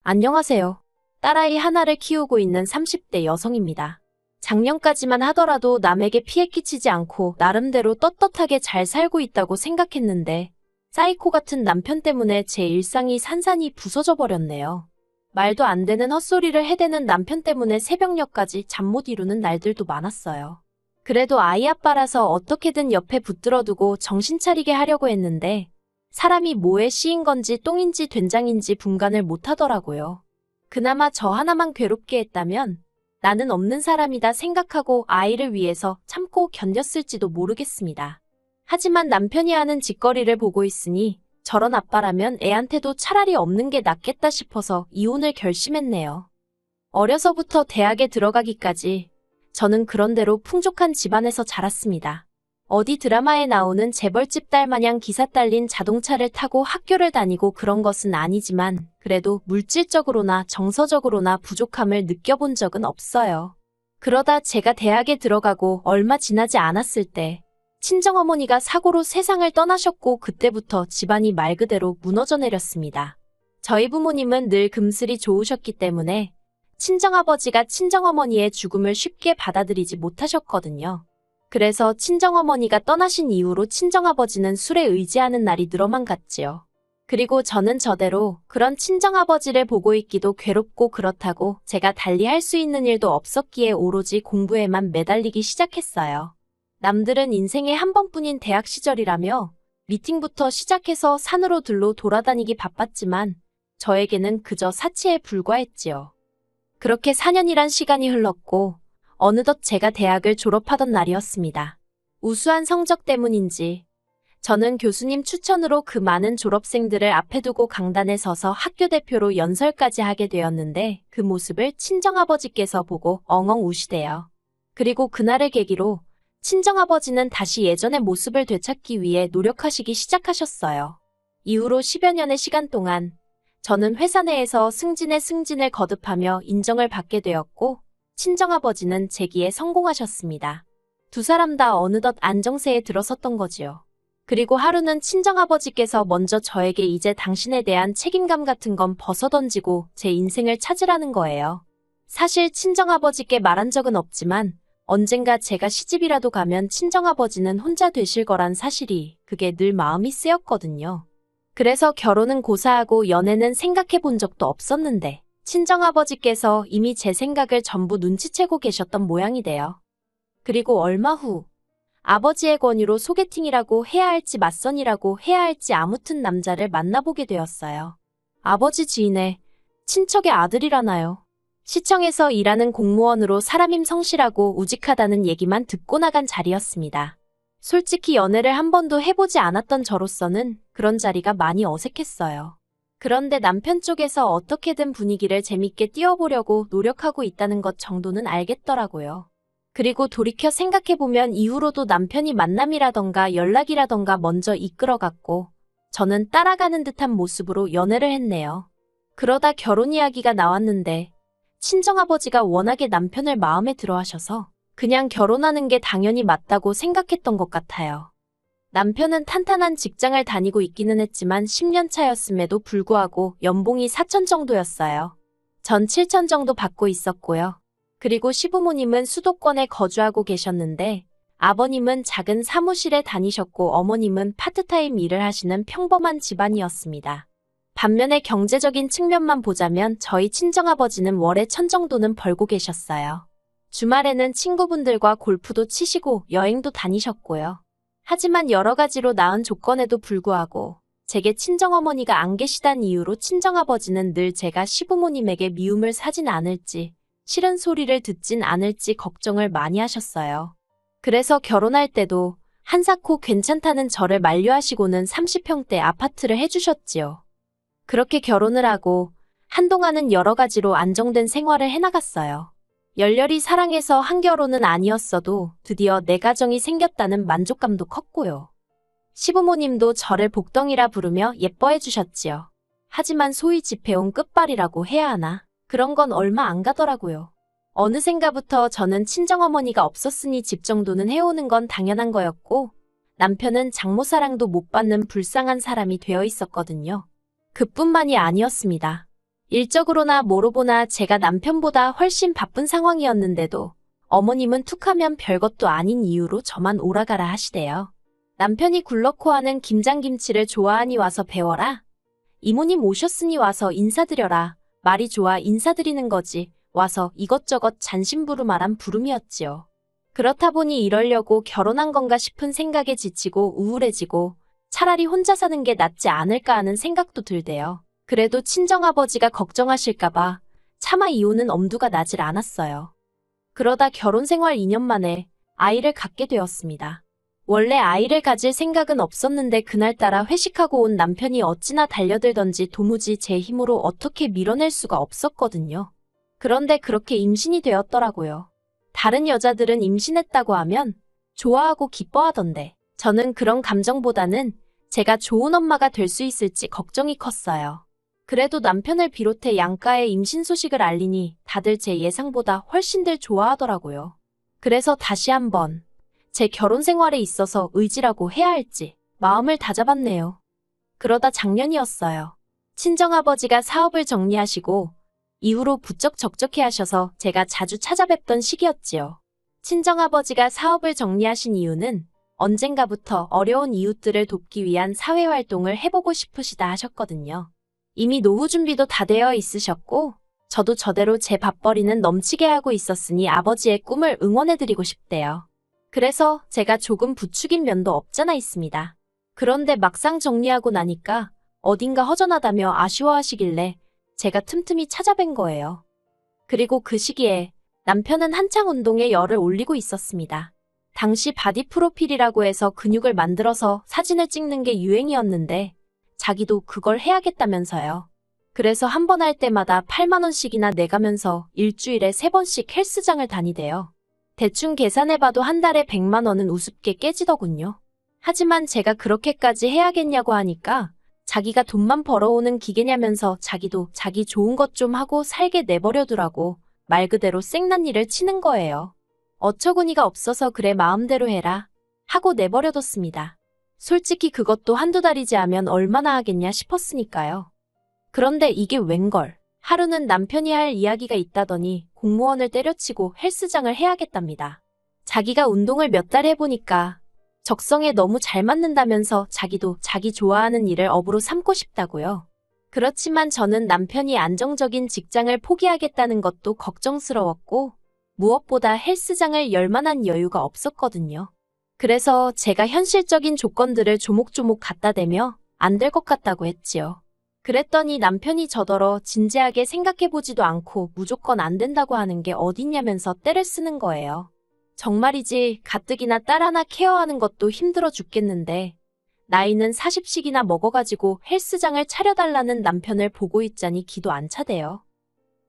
안녕하세요. 딸아이 하나를 키우고 있는 30대 여성입니다. 작년까지만 하더라도 남에게 피해 끼치지 않고 나름대로 떳떳하게 잘 살고 있다고 생각했는데 사이코 같은 남편 때문에 제 일상이 산산이 부서져 버렸네요. 말도 안 되는 헛소리를 해대는 남편 때문에 새벽녘까지 잠 못 이루는 날들도 많았어요. 그래도 아이 아빠라서 어떻게든 옆에 붙들어두고 정신 차리게 하려고 했는데 사람이 뭐에 씌인 건지 똥인지 된장인지 분간을 못하더라고요. 그나마 저 하나만 괴롭게 했다면 나는 없는 사람이다 생각하고 아이를 위해서 참고 견뎠을지도 모르겠습니다. 하지만 남편이 하는 짓거리를 보고 있으니 저런 아빠라면 애한테도 차라리 없는 게 낫겠다 싶어서 이혼을 결심했네요. 어려서부터 대학에 들어가기까지 저는 그런대로 풍족한 집안에서 자랐습니다. 어디 드라마에 나오는 재벌집 딸 마냥 기사 딸린 자동차를 타고 학교를 다니고 그런 것은 아니지만 그래도 물질적으로나 정서적으로나 부족함을 느껴본 적은 없어요. 그러다 제가 대학에 들어가고 얼마 지나지 않았을 때 친정어머니가 사고로 세상을 떠나셨고 그때부터 집안이 말 그대로 무너져 내렸습니다. 저희 부모님은 늘 금슬이 좋으셨기 때문에 친정아버지가 친정어머니의 죽음을 쉽게 받아들이지 못하셨거든요. 그래서 친정어머니가 떠나신 이후로 친정아버지는 술에 의지하는 날이 늘어만 갔지요. 그리고 저는 저대로 그런 친정아버지를 보고 있기도 괴롭고 그렇다고 제가 달리 할 수 있는 일도 없었기에 오로지 공부에만 매달리기 시작했어요. 남들은 인생에 한 번뿐인 대학 시절이라며 미팅부터 시작해서 산으로 들로 돌아다니기 바빴지만 저에게는 그저 사치에 불과했지요. 그렇게 4년이란 시간이 흘렀고 어느덧 제가 대학을 졸업하던 날이었습니다. 우수한 성적 때문인지 저는 교수님 추천으로 그 많은 졸업생들을 앞에 두고 강단에 서서 학교 대표로 연설까지 하게 되었는데 그 모습을 친정아버지께서 보고 엉엉 우시대요. 그리고 그날을 계기로 친정아버지는 다시 예전의 모습을 되찾기 위해 노력하시기 시작하셨어요. 이후로 10여 년의 시간 동안 저는 회사 내에서 승진에 승진을 거듭하며 인정을 받게 되었고 친정아버지는 재기에 성공하셨습니다. 두 사람 다 어느덧 안정세에 들어섰던 거지요. 그리고 하루는 친정아버지께서 먼저 저에게 이제 당신에 대한 책임감 같은 건 벗어던지고 제 인생을 찾으라는 거예요. 사실 친정아버지께 말한 적은 없지만 언젠가 제가 시집이라도 가면 친정아버지는 혼자 되실 거란 사실이 그게 늘 마음이 쓰였거든요. 그래서 결혼은 고사하고 연애는 생각해 본 적도 없었는데 친정아버지께서 이미 제 생각을 전부 눈치채고 계셨던 모양이 돼요. 그리고 얼마 후 아버지의 권유로 소개팅이라고 해야 할지 맞선이라고 해야 할지 아무튼 남자를 만나보게 되었어요. 아버지 지인의 친척의 아들이라나요. 시청에서 일하는 공무원으로 사람임 성실하고 우직하다는 얘기만 듣고 나간 자리였습니다. 솔직히 연애를 한 번도 해보지 않았던 저로서는 그런 자리가 많이 어색했어요. 그런데 남편 쪽에서 어떻게든 분위기를 재밌게 띄워보려고 노력하고 있다는 것 정도는 알겠더라고요. 그리고 돌이켜 생각해보면 이후로도 남편이 만남이라던가 연락이라던가 먼저 이끌어갔고 저는 따라가는 듯한 모습으로 연애를 했네요. 그러다 결혼 이야기가 나왔는데 친정아버지가 워낙에 남편을 마음에 들어 하셔서 그냥 결혼하는 게 당연히 맞다고 생각했던 것 같아요. 남편은 탄탄한 직장을 다니고 있기는 했지만 10년 차였음에도 불구하고 연봉이 4천 정도였어요. 전 7천 정도 받고 있었고요. 그리고 시부모님은 수도권에 거주하고 계셨는데 아버님은 작은 사무실에 다니셨고 어머님은 파트타임 일을 하시는 평범한 집안이었습니다. 반면에 경제적인 측면만 보자면 저희 친정아버지는 월에 1천 정도는 벌고 계셨어요. 주말에는 친구분들과 골프도 치시고 여행도 다니셨고요. 하지만 여러 가지로 나은 조건에도 불구하고 제게 친정어머니가 안 계시단 이유로 친정아버지는 늘 제가 시부모님에게 미움을 사진 않을지 싫은 소리를 듣진 않을지 걱정을 많이 하셨어요. 그래서 결혼할 때도 한사코 괜찮다는 저를 만류하시고는 30평대 아파트를 해주셨지요. 그렇게 결혼을 하고 한동안은 여러 가지로 안정된 생활을 해나갔어요. 열렬히 사랑해서 한 결혼은 아니었어도 드디어 내 가정이 생겼다는 만족감도 컸고요. 시부모님도 저를 복덩이라 부르며 예뻐해 주셨지요. 하지만 소위 집해온 끝발이라고 해야 하나? 그런 건 얼마 안 가더라고요. 어느샌가부터 저는 친정어머니가 없었으니 집 정도는 해오는 건 당연한 거였고 남편은 장모사랑도 못 받는 불쌍한 사람이 되어 있었거든요. 그뿐만이 아니었습니다. 일적으로나 뭐로 보나 제가 남편보다 훨씬 바쁜 상황이었는데도 어머님은 툭하면 별것도 아닌 이유로 저만 오라가라 하시대요. 남편이 굴러코 하는 김장김치를 좋아하니 와서 배워라. 이모님 오셨으니 와서 인사드려라. 말이 좋아 인사드리는 거지. 와서 이것저것 잔심부름하란 부름이었지요. 그렇다 보니 이러려고 결혼한 건가 싶은 생각에 지치고 우울해지고 차라리 혼자 사는 게 낫지 않을까 하는 생각도 들대요. 그래도 친정아버지가 걱정하실까봐 차마 이혼은 엄두가 나질 않았어요. 그러다 결혼 생활 2년 만에 아이를 갖게 되었습니다. 원래 아이를 가질 생각은 없었는데 그날따라 회식하고 온 남편이 어찌나 달려들던지 도무지 제 힘으로 어떻게 밀어낼 수가 없었거든요. 그런데 그렇게 임신이 되었더라고요. 다른 여자들은 임신했다고 하면 좋아하고 기뻐하던데 저는 그런 감정보다는 제가 좋은 엄마가 될 수 있을지 걱정이 컸어요. 그래도 남편을 비롯해 양가의 임신 소식을 알리니 다들 제 예상보다 훨씬들 좋아하더라고요. 그래서 다시 한번 제 결혼 생활에 있어서 의지라고 해야 할지 마음을 다잡았네요. 그러다 작년이었어요. 친정아버지가 사업을 정리하시고 이후로 부쩍 적적해 하셔서 제가 자주 찾아뵙던 시기였지요. 친정아버지가 사업을 정리하신 이유는 언젠가부터 어려운 이웃들을 돕기 위한 사회활동을 해보고 싶으시다 하셨거든요. 이미 노후 준비도 다 되어 있으셨고 저도 저대로 제 밥벌이는 넘치게 하고 있었으니 아버지의 꿈을 응원해드리고 싶대요. 그래서 제가 조금 부추긴 면도 없잖아 있습니다. 그런데 막상 정리하고 나니까 어딘가 허전하다며 아쉬워하시길래 제가 틈틈이 찾아뵌 거예요. 그리고 그 시기에 남편은 한창 운동에 열을 올리고 있었습니다. 당시 바디 프로필이라고 해서 근육을 만들어서 사진을 찍는 게 유행이었는데 자기도 그걸 해야겠다면서요. 그래서 한 번 할 때마다 8만 원씩이나 내가면서 일주일에 3번씩 헬스장을 다니대요. 대충 계산해봐도 한 달에 100만 원은 우습게 깨지더군요. 하지만 제가 그렇게까지 해야겠냐고 하니까 자기가 돈만 벌어오는 기계냐면서 자기도 자기 좋은 것 좀 하고 살게 내버려두라고 말 그대로 생난리를 치는 거예요. 어처구니가 없어서 그래 마음대로 해라 하고 내버려뒀습니다. 솔직히 그것도 한두 달이지 하면 얼마나 하겠냐 싶었으니까요. 그런데 이게 웬걸. 하루는 남편이 할 이야기가 있다더니 공무원을 때려치고 헬스장을 해야겠답니다. 자기가 운동을 몇 달 해보니까 적성에 너무 잘 맞는다면서 자기도 자기 좋아하는 일을 업으로 삼고 싶다고요. 그렇지만 저는 남편이 안정적인 직장을 포기하겠다는 것도 걱정스러웠고 무엇보다 헬스장을 열 만한 여유가 없었거든요. 그래서 제가 현실적인 조건들을 조목조목 갖다 대며 안 될 것 같다고 했지요. 그랬더니 남편이 저더러 진지하게 생각해보지도 않고 무조건 안 된다고 하는 게 어딨냐면서 떼를 쓰는 거예요. 정말이지 가뜩이나 딸 하나 케어하는 것도 힘들어 죽겠는데 나이는 40씩이나 먹어가지고 헬스장을 차려달라는 남편을 보고 있자니 기도 안 차대요.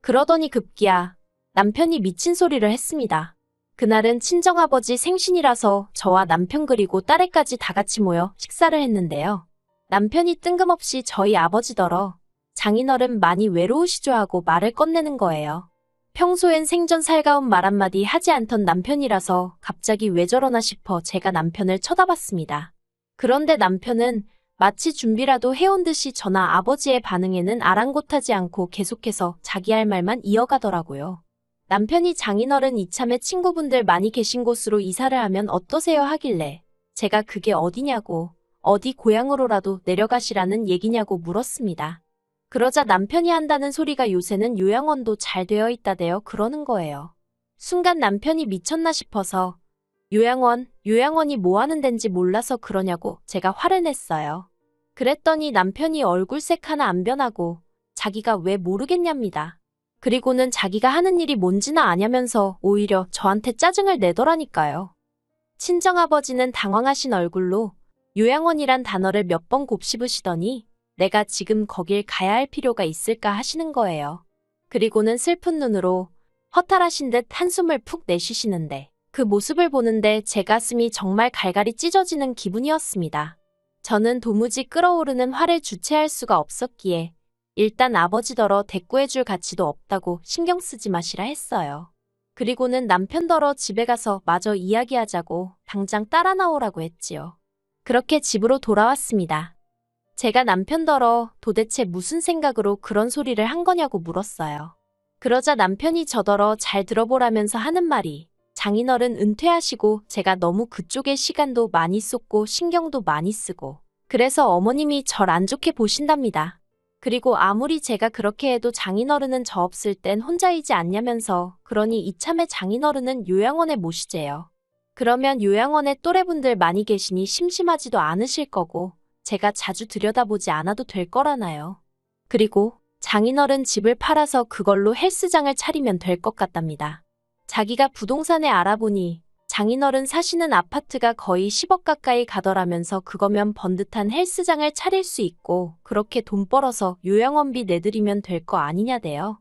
그러더니 급기야 남편이 미친 소리를 했습니다. 그날은 친정아버지 생신이라서 저와 남편 그리고 딸애까지 다 같이 모여 식사를 했는데요. 남편이 뜬금없이 저희 아버지더러 장인어른 많이 외로우시죠 하고 말을 꺼내는 거예요. 평소엔 생전 살가운 말 한마디 하지 않던 남편이라서 갑자기 왜 저러나 싶어 제가 남편을 쳐다봤습니다. 그런데 남편은 마치 준비라도 해온 듯이 저나 아버지의 반응에는 아랑곳하지 않고 계속해서 자기 할 말만 이어가더라고요. 남편이 장인어른 이참에 친구분들 많이 계신 곳으로 이사를 하면 어떠세요 하길래 제가 그게 어디냐고 어디 고향으로라도 내려가시라는 얘기냐고 물었습니다. 그러자 남편이 한다는 소리가 요새는 요양원도 잘 되어 있다대요 그러는 거예요. 순간 남편이 미쳤나 싶어서 요양원이 뭐 하는 덴지 몰라서 그러냐고 제가 화를 냈어요. 그랬더니 남편이 얼굴색 하나 안 변하고 자기가 왜 모르겠냐입니다. 그리고는 자기가 하는 일이 뭔지나 아냐면서 오히려 저한테 짜증을 내더라니까요. 친정아버지는 당황하신 얼굴로 요양원이란 단어를 몇 번 곱씹으시더니 내가 지금 거길 가야 할 필요가 있을까 하시는 거예요. 그리고는 슬픈 눈으로 허탈하신 듯 한숨을 푹 내쉬시는데 그 모습을 보는데 제 가슴이 정말 갈갈이 찢어지는 기분이었습니다. 저는 도무지 끓어오르는 화를 주체할 수가 없었기에 일단 아버지더러 대꾸해줄 가치도 없다고 신경 쓰지 마시라 했어요. 그리고는 남편더러 집에 가서 마저 이야기하자고 당장 따라 나오라고 했지요. 그렇게 집으로 돌아왔습니다. 제가 남편더러 도대체 무슨 생각으로 그런 소리를 한 거냐고 물었어요. 그러자 남편이 저더러 잘 들어보라면서 하는 말이 장인어른 은퇴하시고 제가 너무 그쪽에 시간도 많이 쏟고 신경도 많이 쓰고 그래서 어머님이 절 안 좋게 보신답니다. 그리고 아무리 제가 그렇게 해도 장인어른은 저 없을 땐 혼자이지 않냐면서 그러니 이참에 장인어른은 요양원에 모시재요. 그러면 요양원에 또래분들 많이 계시니 심심하지도 않으실 거고 제가 자주 들여다보지 않아도 될 거라나요. 그리고 장인어른 집을 팔아서 그걸로 헬스장을 차리면 될 것 같답니다. 자기가 부동산에 알아보니 장인어른 사시는 아파트가 거의 10억 가까이 가더라면서 그거면 번듯한 헬스장을 차릴 수 있고 그렇게 돈 벌어서 요양원비 내드리면 될 거 아니냐대요.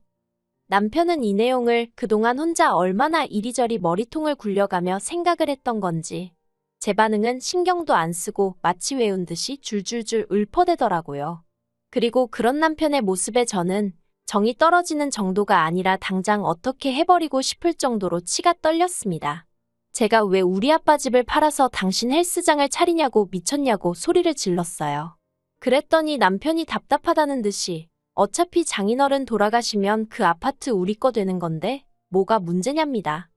남편은 이 내용을 그동안 혼자 얼마나 이리저리 머리통을 굴려가며 생각을 했던 건지 제 반응은 신경도 안 쓰고 마치 외운 듯이 줄줄줄 읊어대더라고요. 그리고 그런 남편의 모습에 저는 정이 떨어지는 정도가 아니라 당장 어떻게 해버리고 싶을 정도로 치가 떨렸습니다. 제가 왜 우리 아빠 집을 팔아서 당신 헬스장을 차리냐고 미쳤냐고 소리를 질렀어요. 그랬더니 남편이 답답하다는 듯이 어차피 장인어른 돌아가시면 그 아파트 우리 거 되는 건데 뭐가 문제냐입니다.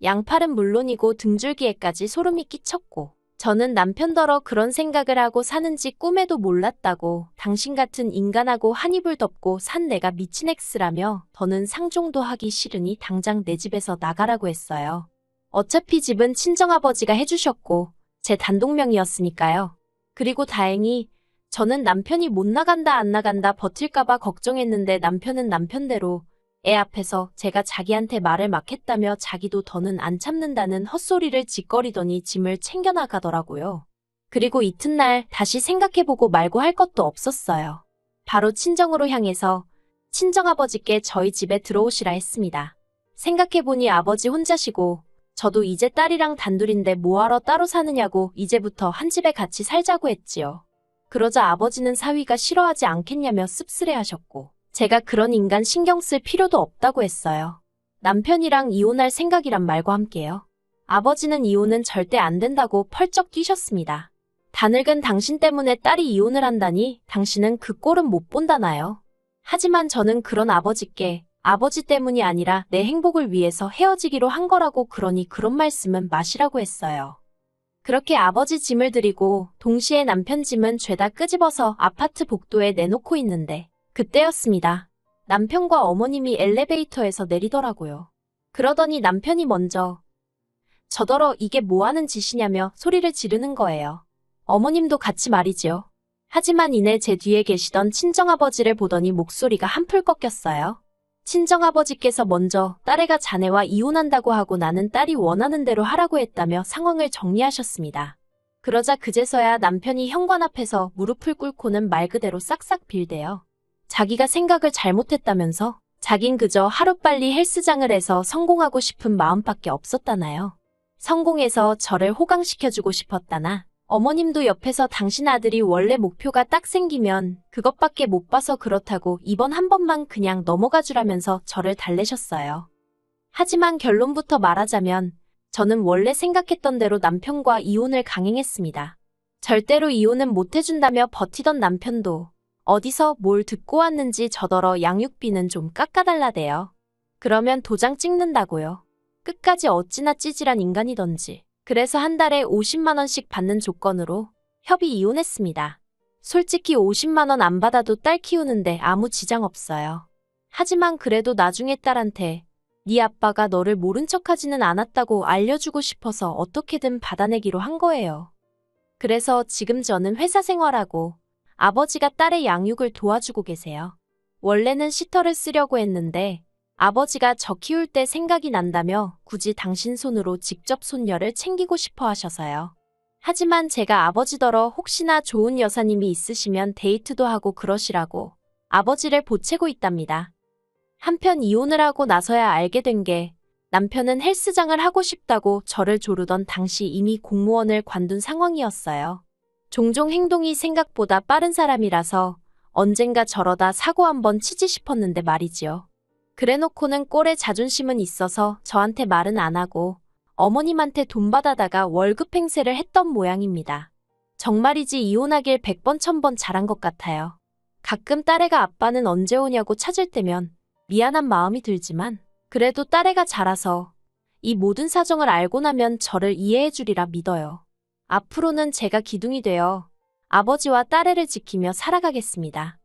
양팔은 물론이고 등줄기에까지 소름이 끼쳤고 저는 남편더러 그런 생각을 하고 사는지 꿈에도 몰랐다고 당신 같은 인간하고 한 이불 덮고 산 내가 미친 엑스라며 더는 상종도 하기 싫으니 당장 내 집에서 나가라고 했어요. 어차피 집은 친정아버지가 해주셨고 제 단독명이었으니까요. 그리고 다행히 저는 남편이 못 나간다 안 나간다 버틸까봐 걱정했는데 남편은 남편대로 애 앞에서 제가 자기한테 말을 막 했다며 자기도 더는 안 참는다는 헛소리를 짓거리더니 짐을 챙겨나가더라고요. 그리고 이튿날 다시 생각해보고 말고 할 것도 없었어요. 바로 친정으로 향해서 친정아버지께 저희 집에 들어오시라 했습니다. 생각해보니 아버지 혼자시고 저도 이제 딸이랑 단둘인데 뭐하러 따로 사느냐고 이제부터 한 집에 같이 살자고 했지요. 그러자 아버지는 사위가 싫어하지 않겠냐며 씁쓸해하셨고 제가 그런 인간 신경 쓸 필요도 없다고 했어요. 남편이랑 이혼할 생각이란 말과 함께요. 아버지는 이혼은 절대 안 된다고 펄쩍 뛰셨습니다. 다늙은 당신 때문에 딸이 이혼을 한다니 당신은 그 꼴은 못 본다나요. 하지만 저는 그런 아버지께 아버지 때문이 아니라 내 행복을 위해서 헤어지기로 한 거라고 그러니 그런 말씀은 마시라고 했어요. 그렇게 아버지 짐을 드리고 동시에 남편 짐은 죄다 끄집어서 아파트 복도에 내놓고 있는데 그때였습니다. 남편과 어머님이 엘리베이터에서 내리더라고요. 그러더니 남편이 먼저 저더러 이게 뭐하는 짓이냐며 소리를 지르는 거예요. 어머님도 같이 말이지요. 하지만 이내 제 뒤에 계시던 친정아버지를 보더니 목소리가 한풀 꺾였어요. 친정아버지께서 먼저 딸애가 자네와 이혼한다고 하고 나는 딸이 원하는 대로 하라고 했다며 상황을 정리하셨습니다. 그러자 그제서야 남편이 현관 앞에서 무릎을 꿇고는 말 그대로 싹싹 빌대요. 자기가 생각을 잘못했다면서 자긴 그저 하루빨리 헬스장을 해서 성공하고 싶은 마음밖에 없었다나요. 성공해서 저를 호강시켜주고 싶었다나 어머님도 옆에서 당신 아들이 원래 목표가 딱 생기면 그것밖에 못 봐서 그렇다고 이번 한 번만 그냥 넘어가 주라면서 저를 달래셨어요. 하지만 결론부터 말하자면 저는 원래 생각했던 대로 남편과 이혼을 강행했습니다. 절대로 이혼은 못 해준다며 버티던 남편도 어디서 뭘 듣고 왔는지 저더러 양육비는 좀 깎아달라대요. 그러면 도장 찍는다고요. 끝까지 어찌나 찌질한 인간이던지. 그래서 한 달에 50만 원씩 받는 조건으로 협의 이혼했습니다. 솔직히 50만 원 안 받아도 딸 키우는데 아무 지장 없어요. 하지만 그래도 나중에 딸한테 네 아빠가 너를 모른 척하지는 않았다고 알려주고 싶어서 어떻게든 받아내기로 한 거예요. 그래서 지금 저는 회사 생활하고 아버지가 딸의 양육을 도와주고 계세요. 원래는 시터를 쓰려고 했는데 아버지가 저 키울 때 생각이 난다며 굳이 당신 손으로 직접 손녀를 챙기고 싶어 하셔서요. 하지만 제가 아버지더러 혹시나 좋은 여사님이 있으시면 데이트도 하고 그러시라고 아버지를 보채고 있답니다. 한편 이혼을 하고 나서야 알게 된 게 남편은 헬스장을 하고 싶다고 저를 조르던 당시 이미 공무원을 관둔 상황이었어요. 종종 행동이 생각보다 빠른 사람이라서 언젠가 저러다 사고 한번 치지 싶었는데 말이지요. 그래놓고는 꼴에 자존심은 있어서 저한테 말은 안 하고 어머님한테 돈 받아다가 월급 행세를 했던 모양입니다. 정말이지 이혼하길 100번 1000번 잘한 것 같아요. 가끔 딸애가 아빠는 언제 오냐고 찾을 때면 미안한 마음이 들지만 그래도 딸애가 자라서 이 모든 사정을 알고 나면 저를 이해해 주리라 믿어요. 앞으로는 제가 기둥이 되어 아버지와 딸애를 지키며 살아가겠습니다.